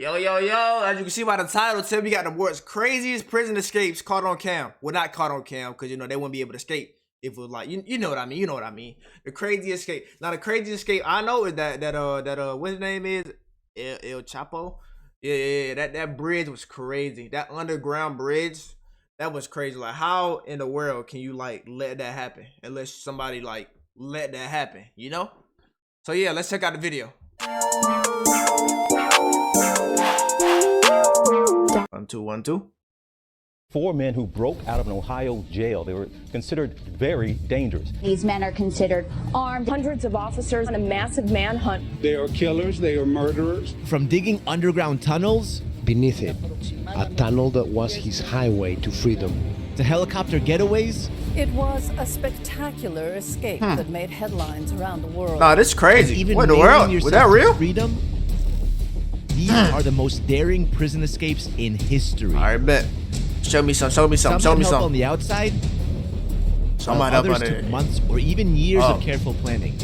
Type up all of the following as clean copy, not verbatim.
Yo, yo, yo, as you can see by the title, Tim, we got the world's craziest prison escapes caught on cam. Well, not caught on cam, because, you know, they wouldn't be able to escape if it was like, you know what I mean, you know what I mean. The craziest escape. Now, the craziest escape I know is that what his name is? El Chapo? Yeah, that bridge was crazy. That underground bridge, that was crazy. Like, how in the world can you, like, let that happen? Unless somebody, like, let that happen, you know? So, yeah, let's check out the video. 1, 2, 1, 2. 4 men who broke out of an Ohio jail. They were considered very dangerous. These men are considered armed. Hundreds of officers on a massive manhunt. They are killers, they are murderers. From digging underground tunnels, beneath it, a tunnel that was his highway to freedom, to helicopter getaways. It was a spectacular escape that made headlines around the world. Nah, this is crazy. Even what in the world? Was that real? Freedom. These are the most daring prison escapes in history. All right, bet. Show me some. Show me some. Show me some. On the outside. Some might help on others took it. months or even years of careful planning.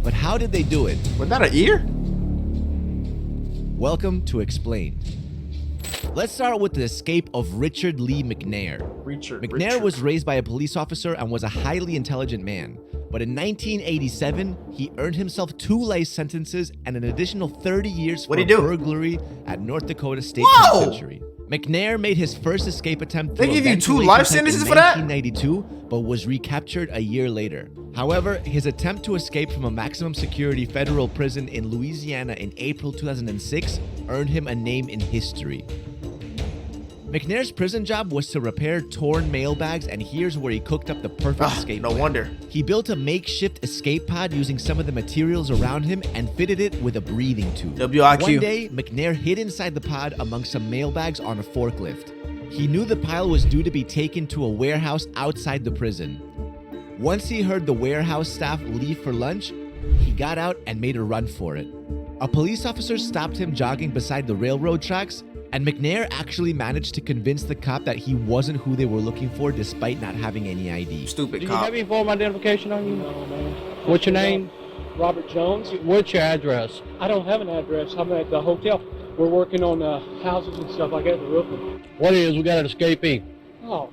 But how did they do it? Was that an ear? Welcome to Explained. Let's start with the escape of Richard Lee McNair. McNair was raised by a police officer and was a highly intelligent man. But in 1987, he earned himself 2 life sentences and an additional 30 years for burglary at North Dakota State Penitentiary. McNair made his first escape attempt. They give you 2 life sentences for that? In 1992, but was recaptured a year later. However, his attempt to escape from a maximum security federal prison in Louisiana in April 2006 earned him a name in history. McNair's prison job was to repair torn mail bags, and here's where he cooked up the perfect escape plan. No wonder. He built a makeshift escape pod using some of the materials around him and fitted it with a breathing tube. WIQ. One day, McNair hid inside the pod among some mail bags on a forklift. He knew the pile was due to be taken to a warehouse outside the prison. Once he heard the warehouse staff leave for lunch, he got out and made a run for it. A police officer stopped him jogging beside the railroad tracks, and McNair actually managed to convince the cop that he wasn't who they were looking for despite not having any ID. Stupid cop. Do you have any form of identification on you? No, man. What's your name? Robert Jones. What's your address? I don't have an address. I'm at the hotel. We're working on houses and stuff like that, the roofing. What is? We got an escapee. Oh,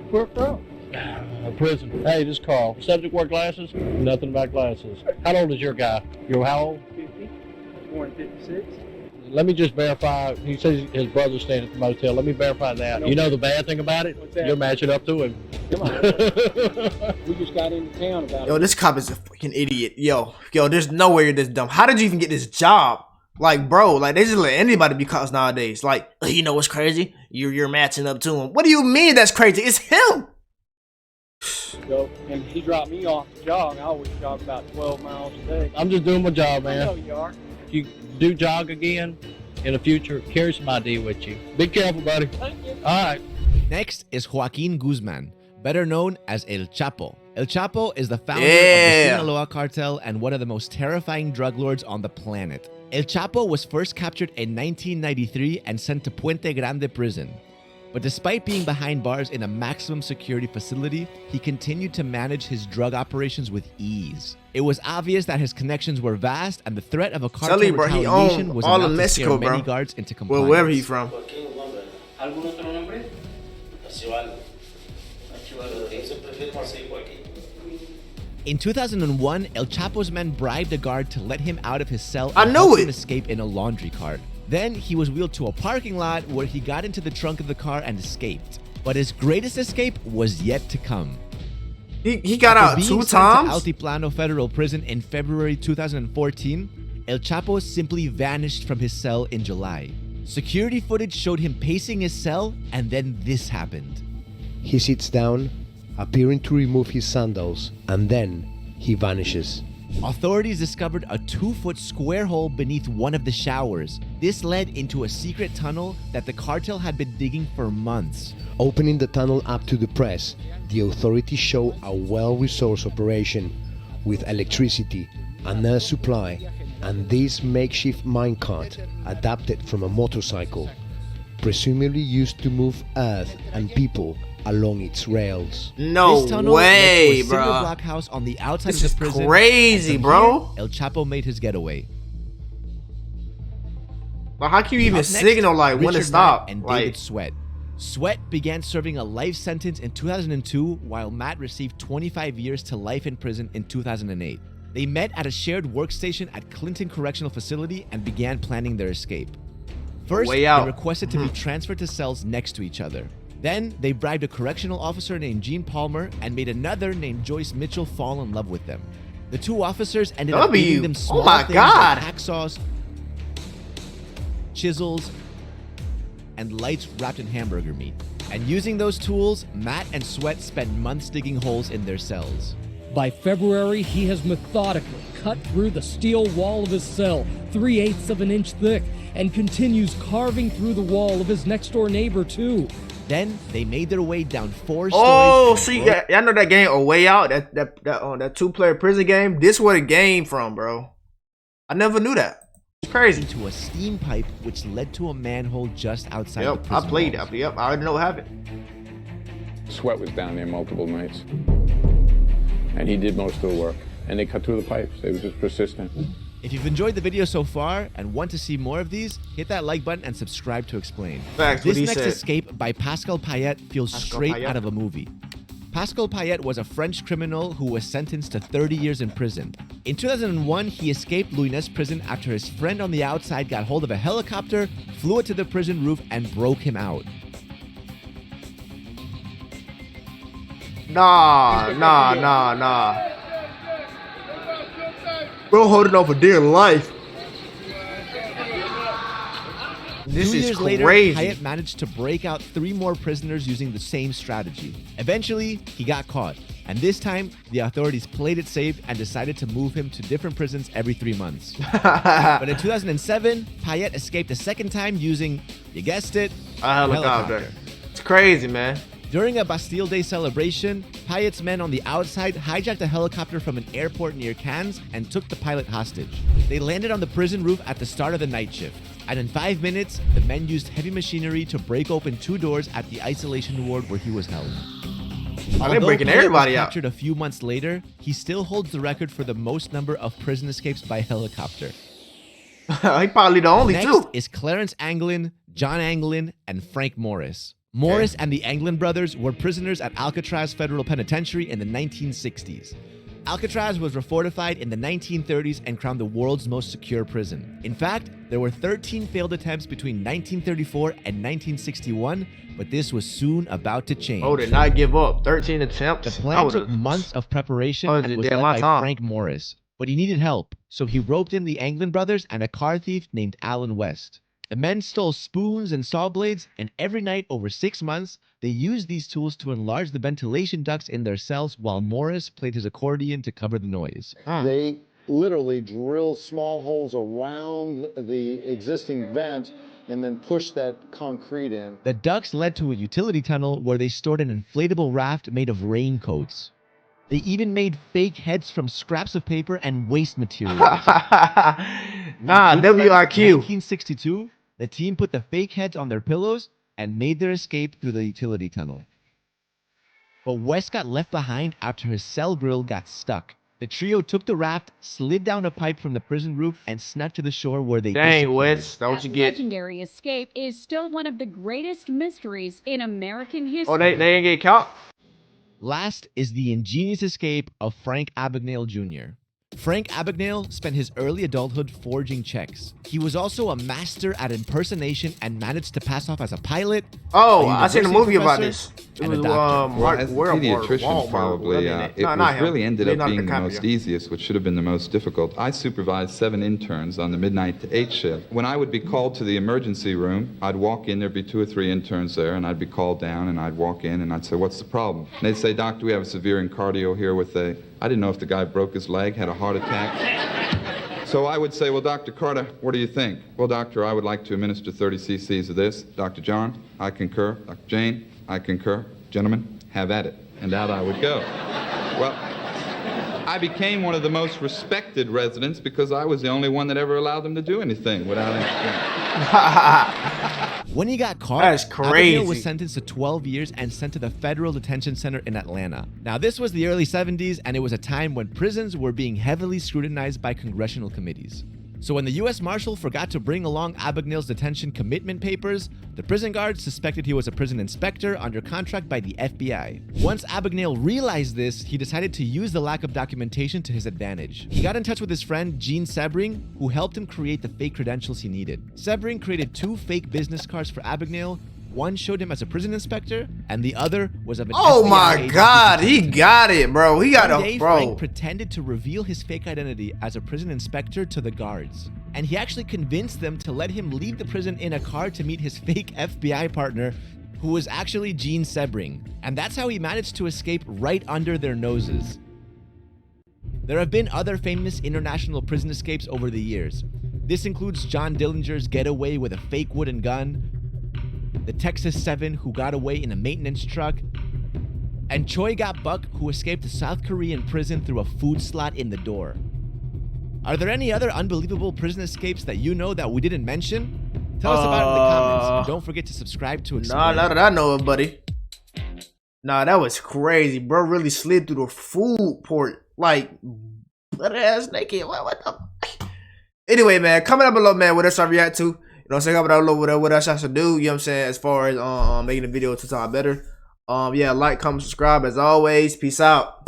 Where from? A prison. Hey, this is Carl. Subject wear glasses? Nothing about glasses. How old is your guy? You're how old? 50. Born in 56. Let me just verify. He says his brother's staying at the motel. Let me verify that. You know the bad thing about it? What's that? You're matching up to him. Come on. We just got into town about it. Yo, this cop is a fucking idiot. Yo, there's no way you're this dumb. How did you even get this job? Like, bro, like, they just let anybody be cops nowadays. Like, you know what's crazy? You're matching up to him. What do you mean that's crazy? It's him. So, and he dropped me off to jog. I always jog about 12 miles a day. I'm just doing my job, man. I know you are. If you do jog again in the future, carry some ID with you. Be careful, buddy. Thank you. All right. Next is Joaquin Guzman, better known as El Chapo. El Chapo is the founder of the Sinaloa cartel and one of the most terrifying drug lords on the planet. El Chapo was first captured in 1993 and sent to Puente Grande prison. But despite being behind bars in a maximum security facility, he continued to manage his drug operations with ease. It was obvious that his connections were vast, and the threat of a cartel retaliation was enough to scare many guards into compliance. Well, wherever he's from. In 2001, El Chapo's men bribed a guard to let him out of his cell and help him escape in a laundry cart. Then he was wheeled to a parking lot where he got into the trunk of the car and escaped. But his greatest escape was yet to come. He got out 2 times? Altiplano Federal Prison in February 2014, El Chapo simply vanished from his cell in July. Security footage showed him pacing his cell, and then this happened. He sits down, appearing to remove his sandals, and then he vanishes. Authorities discovered a 2-foot square hole beneath one of the showers. This led into a secret tunnel that the cartel had been digging for months. Opening the tunnel up to the press, the authorities show a well-resourced operation with electricity, an air supply, and this makeshift minecart adapted from a motorcycle, presumably used to move earth and people along its rails. No way, bro. Block house on the outside this of the prison. Is crazy, bro. Here, El Chapo made his getaway. But how can you even Up next, signal like when to Richard stop? Matt and Like, David Sweat. Sweat began serving a life sentence in 2002, while Matt received 25 years to life in prison in 2008. They met at a shared workstation at Clinton Correctional Facility and began planning their escape. First, way they out. requested to be transferred to cells next to each other. Then, they bribed a correctional officer named Gene Palmer and made another named Joyce Mitchell fall in love with them. The two officers ended up giving them small my things God. like hacksaws, chisels, and lights wrapped in hamburger meat. And using those tools, Matt and Sweat spent months digging holes in their cells. By February, he has methodically cut through the steel wall of his cell, 3/8 of an inch thick, and continues carving through the wall of his next-door neighbor, too. Then they made their way down 4 oh, stories. see, yeah, y'all know that game, A Way Out, that two-player prison game. This where the game from, bro. I never knew that. It's crazy. Into a steam pipe, which led to a manhole just outside the Yep, I prison played walls. that. Yep, I already know what happened. Sweat was down there multiple nights, and he did most of the work. And they cut through the pipes. They were just persistent. If you've enjoyed the video so far and want to see more of these, hit that like button and subscribe to Explain. Facts, what This he next said. escape by Pascal Payette feels straight Payette. out of a movie. Pascal Payette was a French criminal who was sentenced to 30 years in prison. In 2001, he escaped Louis Ness prison after his friend on the outside got hold of a helicopter, flew it to the prison roof, and broke him out. Nah. Bro holding on for dear life. This 2 is years later, crazy. Payette managed to break out 3 more prisoners using the same strategy. Eventually, he got caught, and this time, the authorities played it safe and decided to move him to different prisons every 3 months. But in 2007, Payette escaped a second time using, you guessed it, a helicopter. It's crazy, man. During a Bastille Day celebration, Payette's men on the outside hijacked a helicopter from an airport near Cannes and took the pilot hostage. They landed on the prison roof at the start of the night shift, and in 5 minutes, the men used heavy machinery to break open 2 doors at the isolation ward where he was held. They're breaking Payette everybody was out. captured a few months later, he still holds the record for the most number of prison escapes by helicopter. He probably the only Next two. is Clarence Anglin, John Anglin, and Frank Morris. Morris and the Anglin brothers were prisoners at Alcatraz Federal Penitentiary in the 1960s. Alcatraz was refortified in the 1930s and crowned the world's most secure prison. In fact, there were 13 failed attempts between 1934 and 1961, but this was soon about to change. Oh, did not give up. 13 attempts. The plan took months of preparation and was led by Frank Morris, but he needed help, so he roped in the Anglin brothers and a car thief named Alan West. The men stole spoons and saw blades, and every night over 6 months, they used these tools to enlarge the ventilation ducts in their cells while Morris played his accordion to cover the noise. They literally drill small holes around the existing vent and then push that concrete in. The ducts led to a utility tunnel where they stored an inflatable raft made of raincoats. They even made fake heads from scraps of paper and waste materials. Nah, WRQ. 1962, the team put the fake heads on their pillows and made their escape through the utility tunnel. But West got left behind after his cell grill got stuck. The trio took the raft, slid down a pipe from the prison roof, and snuck to the shore where they Dang, West, that's what you get. Legendary escape is still one of the greatest mysteries in American history. Oh, they ain't get caught? Last is the ingenious escape of Frank Abagnale Jr. Frank Abagnale spent his early adulthood forging checks. He was also a master at impersonation and managed to pass off as a pilot. Oh, a I seen a university movie about professor, this. It and a was doctor. Well, as a pediatrician, probably it really ended up being the most easiest, which should have been the most difficult. I supervised 7 interns on the midnight to 8 shift. When I would be called to the emergency room, I'd walk in, there'd be 2 or 3 interns there, and I'd be called down, and I'd walk in, and I'd say, "What's the problem?" And they'd say, "Doctor, we have a severe incardio here with a..." I didn't know if the guy broke his leg, had a heart attack. So I would say, "Well, Dr. Carter, what do you think?" "Well, doctor, I would like to administer 30 cc's of this." "Dr. John, I concur." "Dr. Jane, I concur." "Gentlemen, have at it." And out I would go. Well, I became one of the most respected residents because I was the only one that ever allowed them to do anything without interference. When he got caught, That's crazy. Abagnale was sentenced to 12 years and sent to the Federal Detention Center in Atlanta. Now, this was the early 70s, and it was a time when prisons were being heavily scrutinized by congressional committees. So when the US Marshal forgot to bring along Abagnale's detention commitment papers, the prison guards suspected he was a prison inspector under contract by the FBI. Once Abagnale realized this, he decided to use the lack of documentation to his advantage. He got in touch with his friend Gene Sebring, who helped him create the fake credentials he needed. Sebring created 2 fake business cards for Abagnale. One showed him as a prison inspector, and the other was of an Oh FBI my agent God, he got it, bro. He got One day, a bro. Frank pretended to reveal his fake identity as a prison inspector to the guards. And he actually convinced them to let him leave the prison in a car to meet his fake FBI partner, who was actually Gene Sebring. And that's how he managed to escape right under their noses. There have been other famous international prison escapes over the years. This includes John Dillinger's getaway with a fake wooden gun, the Texas 7 who got away in a maintenance truck, and Choi Gap-Buck who escaped a South Korean prison through a food slot in the door. Are there any other unbelievable prison escapes that you know that we didn't mention? Tell us about it in the comments. Don't forget to subscribe to Explain. Nah, now that I know it, buddy. Nah, that was crazy. Bro really slid through the food port. Like, butt ass naked. What the? Anyway, man, comment down below, man, what else I react to. You know what I'm saying? Comment down below what else I should do. You know what I'm saying? As far as making the video to talk better. Yeah, like, comment, subscribe as always. Peace out.